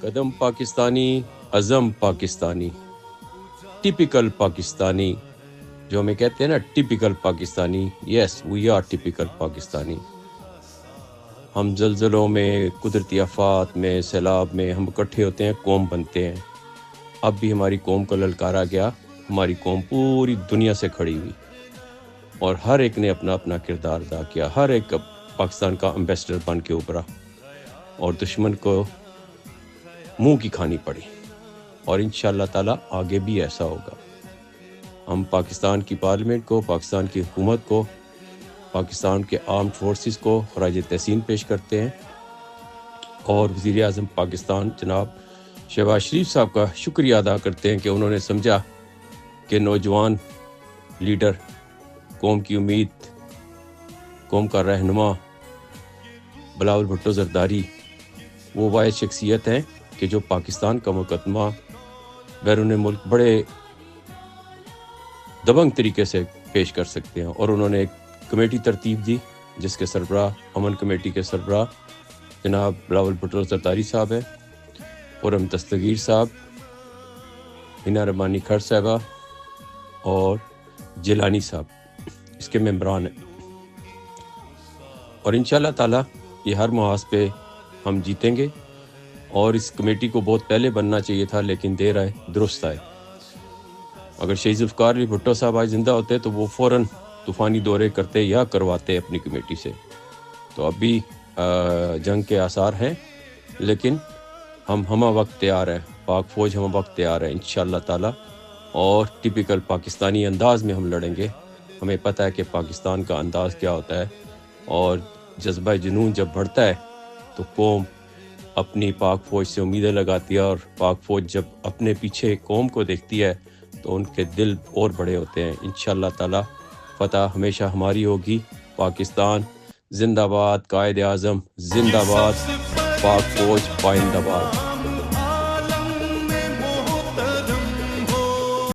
قدم پاکستانی، عزم پاکستانی، ٹپیکل پاکستانی، جو ہمیں کہتے ہیں نا typical Pakistani. Yes we are typical Pakistani. ہم زلزلوں میں، قدرتی آفات میں، سیلاب میں ہم اکٹھے ہوتے ہیں، قوم بنتے ہیں. اب بھی ہماری قوم کو للکارا گیا. ہماری قوم پوری دنیا سے کھڑی ہوئی اور ہر ایک نے اپنا اپنا کردار ادا کیا. ہر ایک پاکستان کا امبیسڈر بن کے ابھرا اور دشمن کو منہ کی کھانی پڑی. اور انشاءاللہ تعالی آگے بھی ایسا ہوگا. ہم پاکستان کی پارلیمنٹ کو، پاکستان کی حکومت کو، پاکستان کے آرمڈ فورسز کو خراج تحسین پیش کرتے ہیں اور وزیر اعظم پاکستان جناب شہباز شریف صاحب کا شکریہ ادا کرتے ہیں کہ انہوں نے سمجھا کہ نوجوان لیڈر، قوم کی امید، قوم کا رہنما بلاول بھٹو زرداری وہ واحد شخصیت ہیں کہ جو پاکستان کا مقدمہ بیرون ملک بڑے دبنگ طریقے سے پیش کر سکتے ہیں. اور انہوں نے ایک کمیٹی ترتیب دی جس کے سربراہ، امن کمیٹی کے سربراہ جناب بلاول بھٹو زرداری صاحب ہیں، خرم دستگیر صاحب، حنا ربانی کھر صاحبہ اور جیلانی صاحب اس کے ممبران ہیں. اور انشاءاللہ تعالی یہ ہر محاذ پہ ہم جیتیں گے. اور اس کمیٹی کو بہت پہلے بننا چاہیے تھا لیکن دیر آئے درست آئے. اگر شہید ذوالفقار علی بھٹو صاحب آج زندہ ہوتے تو وہ فوراً طوفانی دورے کرتے یا کرواتے اپنی کمیٹی سے. تو اب بھی جنگ کے آثار ہیں لیکن ہم ہمہ وقت تیار ہیں، پاک فوج ہمہ وقت تیار ہے انشاءاللہ تعالی. اور ٹپیکل پاکستانی انداز میں ہم لڑیں گے. ہمیں پتہ ہے کہ پاکستان کا انداز کیا ہوتا ہے اور جذبہ جنون جب بڑھتا ہے تو قوم اپنی پاک فوج سے امیدیں لگاتی ہے اور پاک فوج جب اپنے پیچھے قوم کو دیکھتی ہے تو ان کے دل اور بڑے ہوتے ہیں. انشاءاللہ تعالی فتح ہمیشہ ہماری ہوگی. پاکستان زندہ باد، قائد اعظم زندہ باد، پاک فوج پائندہ باد.